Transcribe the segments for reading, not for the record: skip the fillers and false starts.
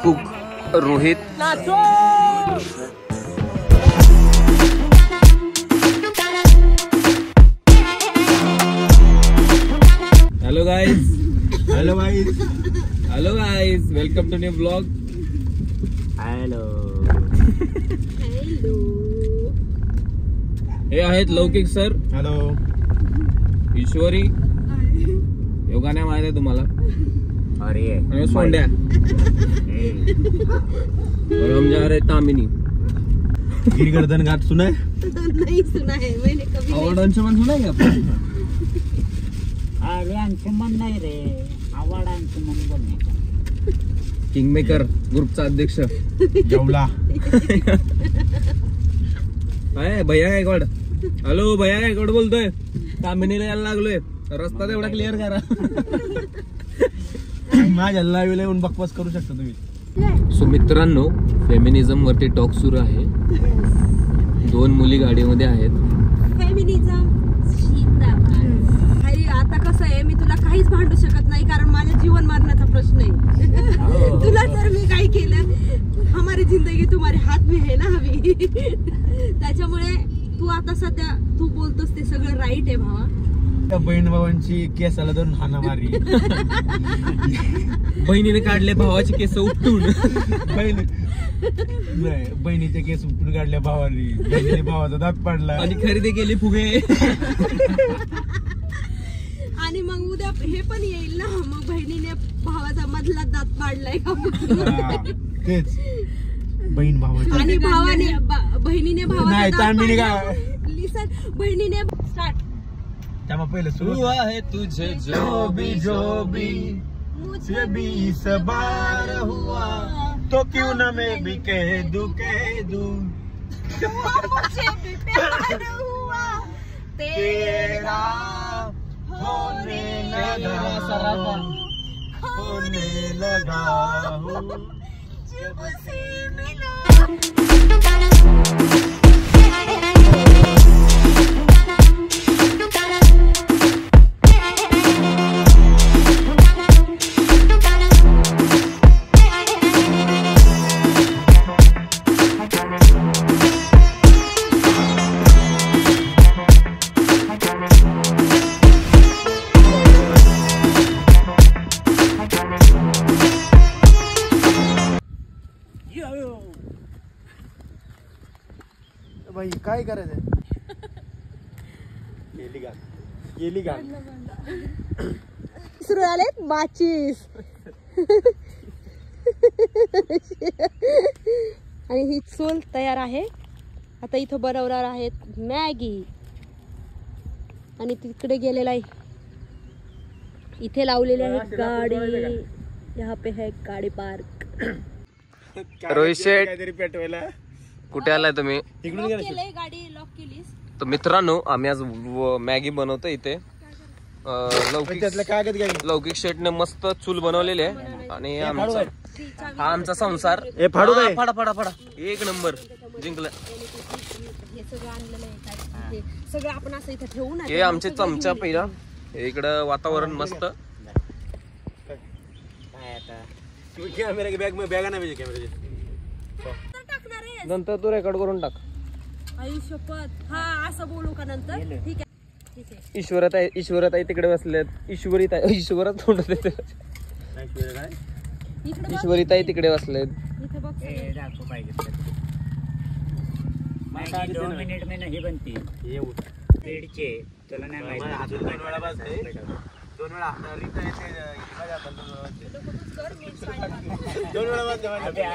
Cook Rohit. Hello guys. Hello guys. Hello guys, welcome to new blog. Hello. हे आहेत लौकिक sir. Hello. ईश्वरी. योगा नाही माहित आहे तुम्हाला. अरे सोंड्या. और हम जा रहे तामिनी. गिरगर्दन घाट सुना है? नहीं सुना है मैंने कभी. आवड अंशुमन सुना है क्या? अरे अंशुमन नहीं रे, आवड अंशुमन बोलने का. किंगमेकर ग्रुपचा अध्यक्ष जेवला. भैया गायकवाड. हॅलो भैया गायकवाड बोलतोय. तामिनीला यायला लागलोय. रस्ता तेवढा क्लिअर करा. माझ्या लाईव्ह येऊन बकवास करू शकता तुम्ही. सो मित्रांनो, फेमिनिझम वरती टॉक सुरू आहे. 2 मुली गाडीमध्ये आहेत. फेमिनिझम जिंदाबाद. अरे आता कसं आहे, मी तुला काहीच भांडू शकत नाही कारण माझ्या जीवन मरणाचा प्रश्न आहे. तुला जर मी काही केलं, हमारी जिंदगी तुम्हारे हात में है ना अभी. त्याच्यामुळे तू आता सध्या तू बोलतोस ते सगळं राईट आहे भावा. त्या बहीण भावांची केसाला धरून हाना मारी. बहिणीने काढले भावाचे केस उपटून. नाही, बहिणीचे केस उपटून काढल्या भावानी. बहिणीने भावाचा दात पाडला आणि खरेदी केली फुगे. आणि मग उद्या हे पण येईल ना, मग बहिणीने भावाचा मधला दात पाडलाय का. तेच बहीण भावाची. आणि भावाने बहिणीने भावाचा नाही, दात तामिनी पाडला. काय लिसन, बहिणीने स्टार्ट. त्यामुळे पहिलं सुरू हुआ है तुझे जो भी मुझे भी इस बार हुआ तो क्यों ना मैं भी कह दूं मुझे भी प्यार हुआ तेरा होने लगा हूँ जब से मिला. भाई काय करायचंय? गेली का सुरू आले माचीस. आणि ही चूल तयार आहे. आता इथं बनवणार आहेत मॅगी. आणि तिकडे गेलेला आहे. इथे लावलेली आहे गाडी. यहाँ पे है गाडी पार्क. रोहित शेठ, काहीतरी पेटवायला. कुठे आलाय तुम्ही? इकडून गेला. गाडी लॉक केलीस. तर मित्रांनो, आम्ही आज मॅगी बनवतो इथे. लौकिक शेटने मस्त चूल बनवलेली आहे. आणि हा आमचा संसार. फाडा एक नंबर जिंकलं. हे सगळं आणलेलं आहे. सगळं आपण असं इथे ठेवू ना. हे आमचे चमचा पहिला. इकडं वातावरण मस्त. कॅमेरा की बॅग में बॅग ना पाहिजे कॅमेरा. नंतर तू रेकॉर्ड करून टाक. आयुष्यपत. हा असं बोलू का नंतर? ठीक आहे. ईश्वरताई तिकडे बसलेत. ईश्वरात तोंड देते. ईश्वरीताई तिकडे बसलेत. इथे बघ. दाखव पाहिजे. 2 मिनिट में नहीं बनती. पेडचे तुला नाही माहिती. 2 वेळा बसते. 2 वेळा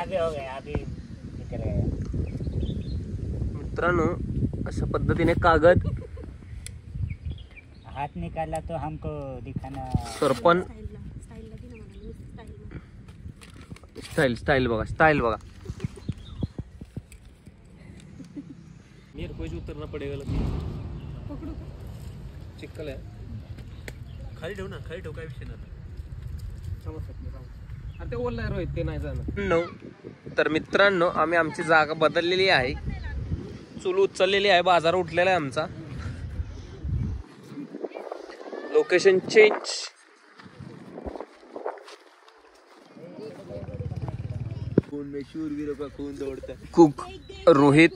अभी हो गया. अभी मित्रांनो, अशा पद्धतीने कागद हाथ निकाला तो हमको दिखाना. सरपण. स्टाईल बघा. उतरना पडेगा. चिक्कल आहे. खाली ठेव काय विषय नाही. ते बोललाय रोहित, ते नाही जाणार. तर मित्रांनो, आम्ही आमची जागा बदललेली आहे. चूल उचललेली आहे. बाजार उठलेला आहे आमचा. Location change. शूरवीरों का खून दौड़ता है. कुक रोहित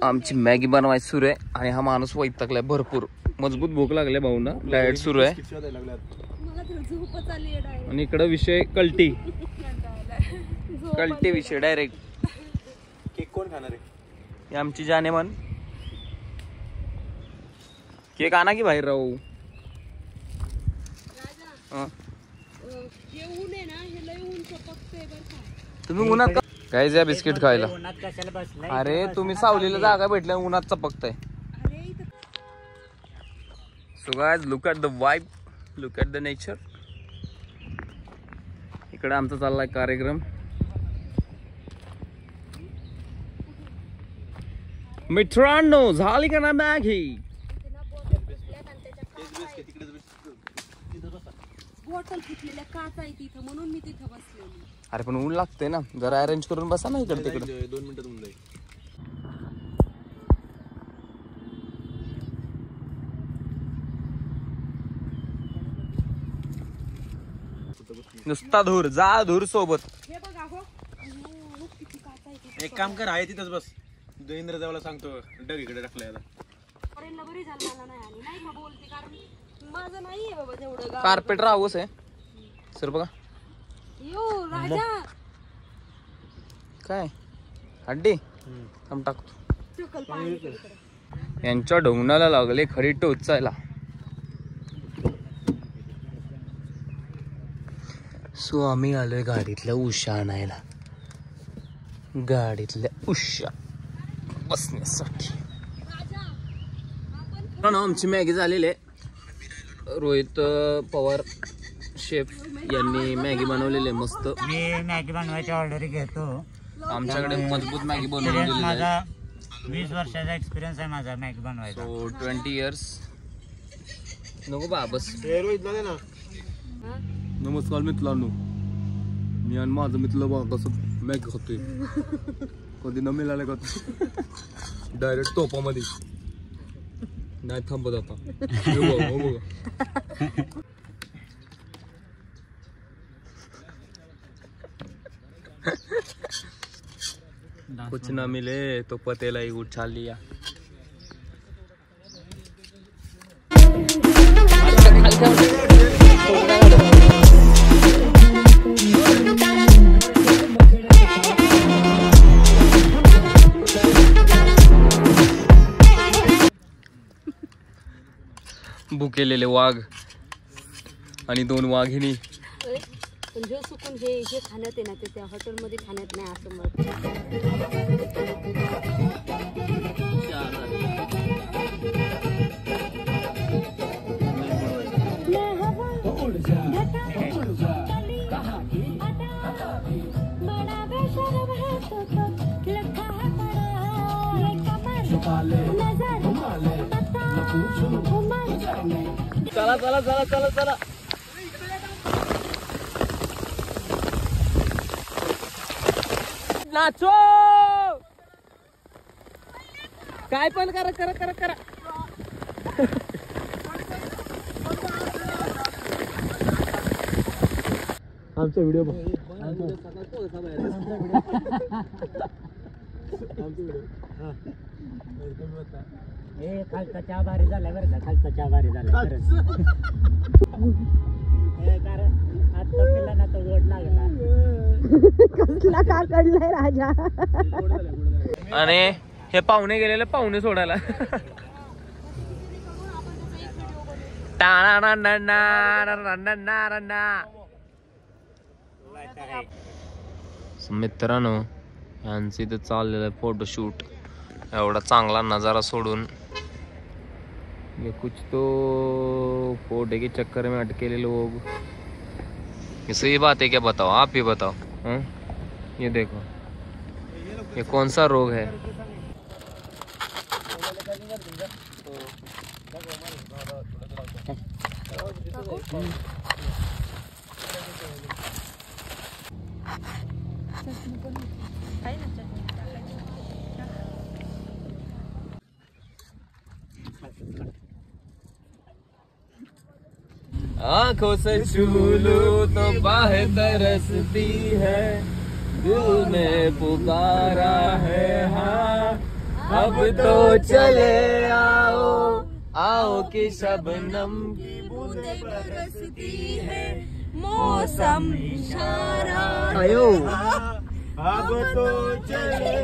आमची मॅगी बनवायची सुरू आहे आणि हा माणूस वैतागलाय भरपूर. मजबूत भूक लागले भाऊना. डाएट सुरू आहे मला तर झोपच आली आहे direct. आणि इकडे विषय कल्टी कल्टी विषय डायरेक्ट. केक कोण खाणार आहे? ही आमची जानेमान. केक आणा की बाहेर राहू. राजा हे ऊन आहे ना, हे लय ऊन चपकतंय बरं का. तुम्ही उन्हात का काय ज्या बिस्किट खायला? उन्हात कशाला बसलाय? अरे तुम्ही सावलीला जागा भेटल्या उन्हात चपकताय. अरे इथं so guys look at the vibe, look at the nature. इकडे आमचा चाललाय कार्यक्रम. मित्रांनो झाली का ना मॅगी? बॉटल फुटलेल्या काच आहे तिथं, म्हणून मी तिथं बसलेली. अरे पण ऊन लागते ना, जरा अरेंज करून बसा ना इकडे तिकडे. 2 मिनिटात होऊन जाईल. नुसता धूर जा धूर सोबत. हे बघा हो, अहो, किती काच आहे तिथं. एक काम कर, आहे तिथंच बस. देवेंद्र जावला सांगतो डग इकडे टाकलाय आता. अरेला बरी झालं मला नाही आली. नाही का बोलते, कारण माझं नाहीये बाबा तेवढं गाव. कार्पेट राहूच आहे सर बघा. यो राजा काय हड्डी थांब टाकतो. चकल पाणी इकडे. यांच्या ढोंगणाला लागले खरी टोचायला. सो आम्ही आलोय गाडीतल्या उशा आणायला. गाडीतल्या उशा बसण्यासाठी. आमची मॅगी झालेली आहे. रोहित पवार शेफ यांनी मॅगी बनवलेली आहे मस्त. मी मॅगी बनवायची ऑर्डर घेतो. आमच्याकडे मजबूत मॅगी बनवलेली आहे. माझा 20 वर्षाचा एक्सपिरियन्स आहे माझा मॅगी बनवायचा. So 20 years. नको बा बस. हा? नमस्कार मित्रांनो, मी आणि माझं मित्र बघा कसं मॅगी खातोय. कधी न मिळालं का डायरेक्ट तोपामध्ये नाही थांबत आता. हो बघा. कुछ ना मिले तो पतेला ही उछाल लिया. भुकेलेले वाघ आणि 2 वाघिणी. पण जो सुकून हे खाण्यात आहे ना, ते त्या हॉटेलमध्ये खाण्यात नाही असं मत. चला चला चला चला चला. नाचो काय पण करा करा करा करा. आमचा व्हिडिओ बघ. हे खालचा चहा भारी झालाय बरं का. खालचा चहा भारी झालाय खरंच. हे कारण आता पिला ना तो गोड लागला. कसला काकडलाय राजा. आणि हे पाहुणे गेलेले पाहुणे सोडायला. मित्रांनो यांचं इथं चाललेलं आहे फोटोशूट. एवढा चांगला नजारा सोडून ये कुछ तो फोटो के चक्कर में अटके लोग. ये सही बात है क्या? बताओ आप ही बताओ. ये देखो ये कौन सा रोग है? आँखों से छू लो तो बाहें तरसती है. दिल ने पुकारा है हाँ, अब तो चले आओ आओ कि शबनम की बूंदें बरसती है, मौसम इशारा आयो अब तो चले